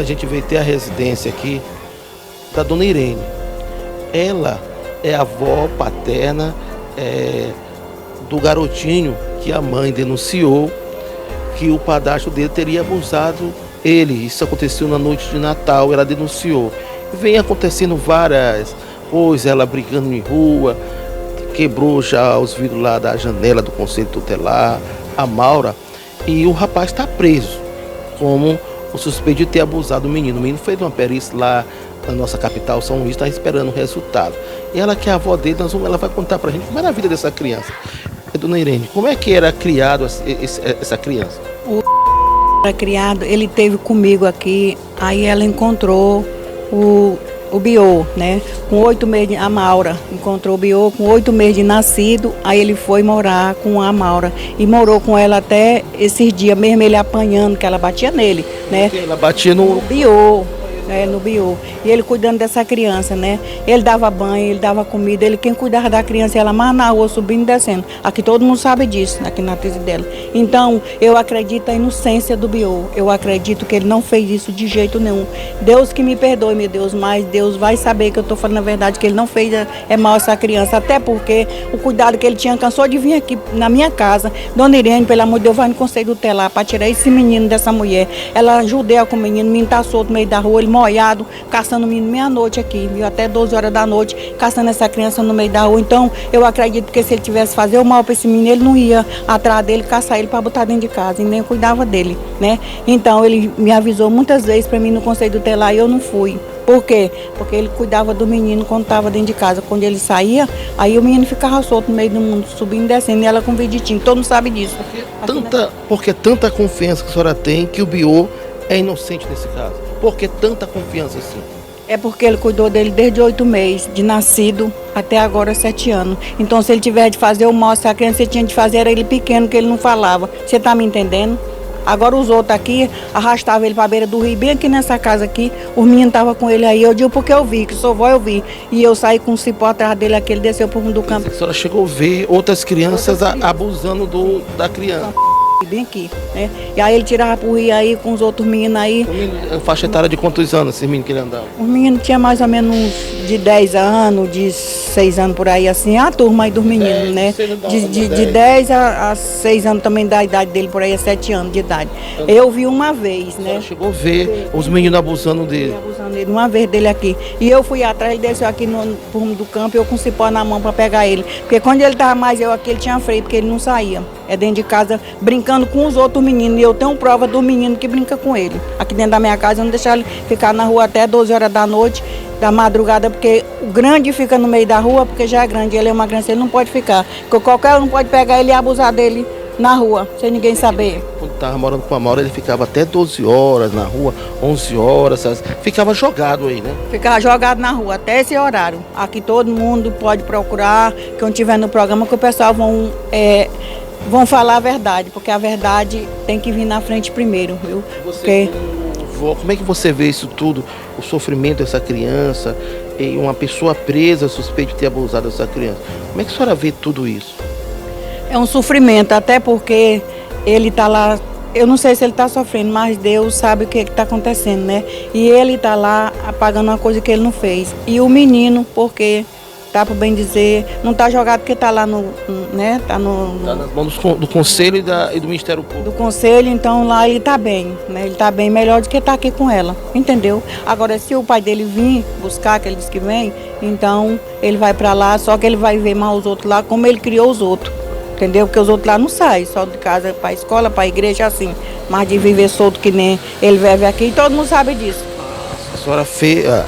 a gente veio ter a residência aqui da dona Irene. Ela é a avó paterna do garotinho que a mãe denunciou que o padrasto dele teria abusado ele. Isso aconteceu na noite de Natal, ela denunciou. Vem acontecendo várias coisas, ela brigando em rua, quebrou já os vidros lá da janela do Conselho Tutelar, a Maura, e o rapaz está preso como o suspeito de ter abusado do menino. O menino fez uma perícia lá na nossa capital, São Luís, está esperando o resultado. E ela, que é a avó dele, ela vai contar pra gente como era a vida dessa criança. Dona Irene, como é que era criado essa criança? O era criado, ele teve comigo aqui, aí ela encontrou o Biô, né? Com 8 meses, a Maura encontrou o Biô com 8 meses de nascido, aí ele foi morar com a Maura e morou com ela até esses dias, mesmo ele apanhando, que ela batia nele, né? Porque ela batia no Biô. No Biô. E ele cuidando dessa criança, né? Ele dava banho, ele dava comida, quem cuidava da criança, ela mais na rua, subindo e descendo. Aqui todo mundo sabe disso, aqui na tese dela. Então, eu acredito na inocência do Biô. Eu acredito que ele não fez isso de jeito nenhum. Deus que me perdoe, meu Deus, mas Deus vai saber que eu estou falando a verdade, que ele não fez mal essa criança. Até porque o cuidado que ele tinha cansou de vir aqui na minha casa. Dona Irene, pelo amor de Deus, vai no Conselho Tutelar para tirar esse menino dessa mulher. Ela judia com o menino está solto no meio da rua, ele molhado, caçando o menino meia-noite aqui, viu? Até 12 horas da noite, caçando essa criança no meio da rua. Então, eu acredito que se ele tivesse fazer o mal para esse menino, ele não ia atrás dele, caçar ele para botar dentro de casa, e nem cuidava dele, né? Então, ele me avisou muitas vezes para mim no Conselho Tutelar e eu não fui. Por quê? Porque ele cuidava do menino quando estava dentro de casa. Quando ele saía, aí o menino ficava solto no meio do mundo, subindo e descendo, e ela com vestitinho. Todo mundo sabe disso. Porque tanta confiança que a senhora tem que o Biô é inocente nesse caso? Por que tanta confiança assim? É porque ele cuidou dele desde 8 meses, de nascido até agora 7 anos. Então, se ele tiver de fazer o mal, se a criança tinha de fazer, era ele pequeno, que ele não falava. Você está me entendendo? Agora os outros aqui arrastavam ele para a beira do rio, bem aqui nessa casa aqui, os meninos estavam com ele aí. Eu digo porque eu vi, que sou vó, eu vi. E eu saí com um cipó atrás dele aqui, ele desceu por um do campo. A senhora chegou a ver outras crianças abusando da criança? Bem aqui, né? E aí ele tirava pro rio aí com os outros meninos aí. Faixa etária de quantos anos esses meninos que ele andava? Os meninos tinham mais ou menos de 10 anos, de 6 anos por aí, assim, a turma aí dos meninos, né? De 10 a 6 anos também da idade dele, por aí, a 7 anos de idade. Eu vi uma vez, né? Ela chegou a ver os meninos abusando dele? Abusando dele, uma vez dele aqui. E eu fui atrás, ele desceu aqui no rumo do campo, eu com cipó na mão para pegar ele. Porque quando ele tava mais eu aqui, ele tinha freio, porque ele não saía. É dentro de casa, brincando com os outros meninos. E eu tenho prova do menino que brinca com ele. Aqui dentro da minha casa, eu não deixo ele ficar na rua até 12 horas da noite, da madrugada, porque o grande fica no meio da rua, porque já é grande, ele é uma criança, ele não pode ficar. Porque qualquer um pode pegar ele e abusar dele na rua, sem ninguém saber. Quando estava morando com a Maura, ele ficava até 12 horas na rua, 11 horas, ficava jogado aí, né? Ficava jogado na rua, até esse horário. Aqui todo mundo pode procurar, quando estiver no programa, que o pessoal vão falar a verdade, porque a verdade tem que vir na frente primeiro, viu? Como é que você vê isso tudo, o sofrimento dessa criança, e uma pessoa presa, suspeita de ter abusado dessa criança? Como é que a senhora vê tudo isso? É um sofrimento, até porque ele está lá, eu não sei se ele está sofrendo, mas Deus sabe o que está acontecendo, né? E ele está lá apagando uma coisa que ele não fez. E o menino, porque tá, por bem dizer, não tá jogado porque tá lá né? Tá nas mãos do Conselho e do Ministério Público. Do Conselho, então lá ele tá bem, né? Ele tá bem melhor do que tá aqui com ela, entendeu? Agora, se o pai dele vir buscar, que ele disse que vem, então ele vai pra lá, só que ele vai ver mal os outros lá, como ele criou os outros, entendeu? Porque os outros lá não saem, só de casa pra escola, pra igreja, assim. Mas de viver solto que nem ele vive aqui, e todo mundo sabe disso.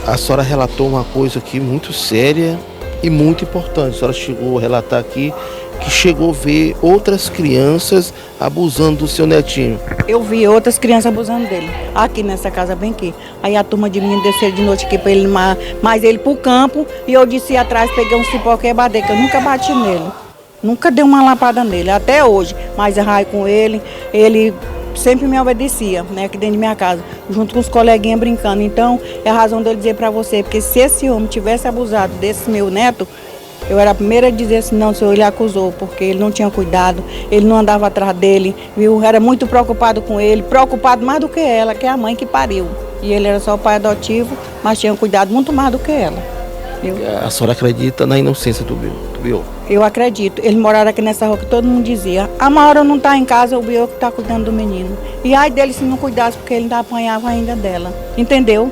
A senhora relatou uma coisa aqui muito séria e muito importante. A senhora chegou a relatar aqui que chegou a ver outras crianças abusando do seu netinho. Eu vi outras crianças abusando dele, aqui nessa casa bem aqui. Aí a turma de menino desceu de noite aqui para ele, mais ele pro campo, e eu desci atrás, peguei um cipó quebrado, que eu nunca bati nele. Nunca dei uma lapada nele, até hoje. Mas raio com ele sempre me obedecia, né, aqui dentro de minha casa, junto com os coleguinhas brincando. Então, é a razão dele dizer para você, porque se esse homem tivesse abusado desse meu neto, eu era a primeira a dizer assim, não, o senhor, ele acusou, porque ele não tinha cuidado, ele não andava atrás dele, viu? Era muito preocupado com ele, preocupado mais do que ela, que é a mãe que pariu. E ele era só o pai adotivo, mas tinha cuidado muito mais do que ela. A senhora acredita na inocência do Biô? Eu acredito. Ele morava aqui nessa rua que todo mundo dizia: a Maura não está em casa, o Biô que está cuidando do menino. E ai dele se não cuidasse, porque ele ainda apanhava ainda dela. Entendeu?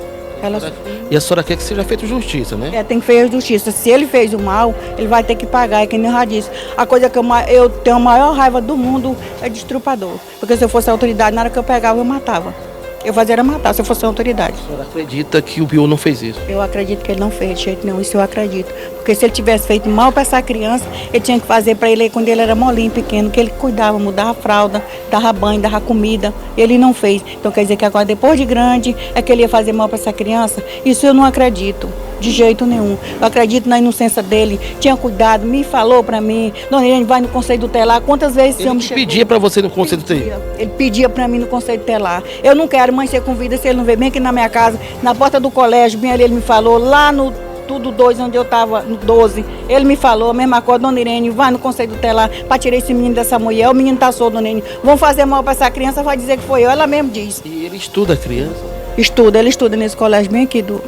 E a senhora quer que seja feita justiça, né? Tem que fazer justiça. Se ele fez o mal, ele vai ter que pagar. É que nem eu já disse. A coisa que eu tenho a maior raiva do mundo é de estrupador. Porque se eu fosse a autoridade, na hora que eu pegava, eu matava. Eu fazia era matar, se eu fosse a autoridade. A senhora acredita que o Biô não fez isso? Eu acredito que ele não fez de jeito nenhum, isso eu acredito. Porque se ele tivesse feito mal para essa criança, ele tinha que fazer para ele quando ele era molinho, pequeno, que ele cuidava, mudava a fralda, dava banho, dava comida. Ele não fez. Então quer dizer que agora, depois de grande, é que ele ia fazer mal para essa criança? Isso eu não acredito. De jeito nenhum. Eu acredito na inocência dele. Tinha cuidado, me falou pra mim. Dona Irene, vai no Conselho Tutelar. Quantas vezes ele pedia pra você no Conselho Tutelar? Ele pedia pra mim no Conselho Tutelar. Eu não quero, mãe, você convida, se ele não vem bem aqui na minha casa, na porta do colégio, bem ali ele me falou, lá no Tudo 2, onde eu tava, no 12, ele me falou, a mesma coisa, Dona Irene, vai no Conselho Tutelar pra tirar esse menino dessa mulher. O menino tá solto, Dona Irene. Vão fazer mal pra essa criança, vai dizer que foi eu. Ela mesmo diz. E ele estuda a criança? Ele estuda nesse colégio bem aqui do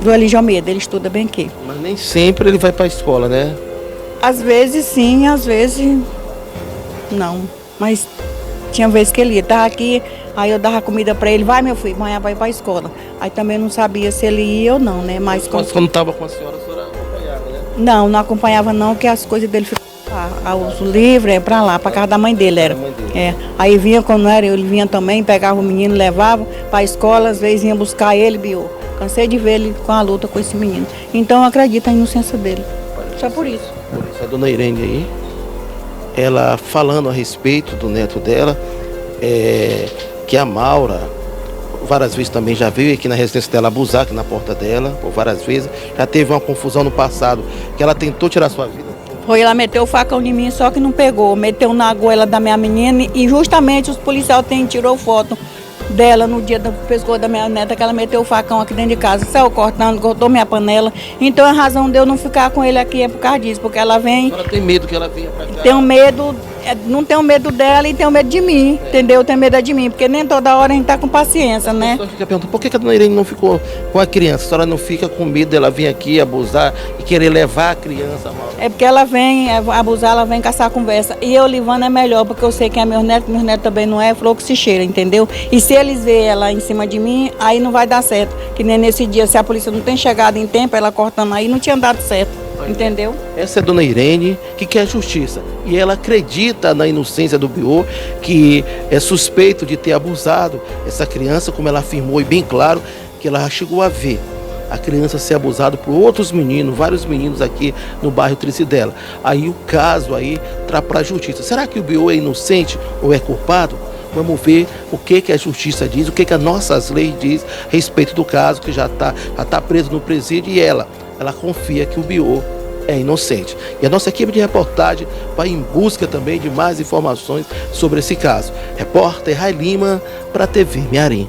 Eligio Almeida, ele estuda bem aqui. Mas nem sempre ele vai para a escola, né? Às vezes sim, às vezes não. Mas tinha vezes que ele ia, tava aqui, aí eu dava comida para ele, vai meu filho, amanhã vai para a escola. Aí também não sabia se ele ia ou não, né? Mas quando estava com a senhora acompanhava, né? Não acompanhava não, que as coisas dele ficavam lá. Os livros é para lá, para casa da mãe dele era. Aí vinha quando era, ele vinha também, pegava o menino, levava para a escola, às vezes ia buscar ele, Biô. Cansei de ver ele com a luta com esse menino. Então eu acredito na inocência dele. Só por isso. Por isso, a dona Irene aí, ela falando a respeito do neto dela, que a Maura, várias vezes também já veio aqui na residência dela abusar aqui na porta dela, por várias vezes. Já teve uma confusão no passado, que ela tentou tirar sua vida. Foi, ela meteu o facão em mim, só que não pegou. Meteu na goela da minha menina e justamente os policiais tirou foto dela no dia do pescoço da minha neta, que ela meteu o facão aqui dentro de casa, saiu cortando, cortou minha panela. Então a razão de eu não ficar com ele aqui é por causa disso, porque ela vem... A senhora tem medo que ela venha pra cá? Tenho medo, não tenho medo dela e tenho medo de mim, entendeu? Tenho medo de mim, porque nem toda hora a gente tá com paciência, né? A pessoa fica perguntando, por que a dona Irene não ficou com a criança? A senhora não fica com medo dela vir aqui abusar e querer levar a criança, Maura? É porque ela vem abusar, ela vem caçar conversa. E eu, Livana, é melhor, porque eu sei que é meus netos também não é flor que se cheira, entendeu? E se eles verem ela em cima de mim, aí não vai dar certo. Que nem nesse dia, se a polícia não tem chegado em tempo, ela cortando aí, não tinha dado certo, entendeu? Essa é a dona Irene, que quer justiça. E ela acredita na inocência do Biô, que é suspeito de ter abusado essa criança, como ela afirmou, e bem claro, que ela já chegou a ver a criança ser abusada por outros meninos, vários meninos aqui no bairro Tricidela. Aí o caso aí traz para a justiça. Será que o Biô é inocente ou é culpado? Vamos ver o que a justiça diz, o que as nossas leis diz a respeito do caso, que já tá preso no presídio, e ela confia que o Biô é inocente. E a nossa equipe de reportagem vai em busca também de mais informações sobre esse caso. Repórter Rai Lima para a TV Mearim.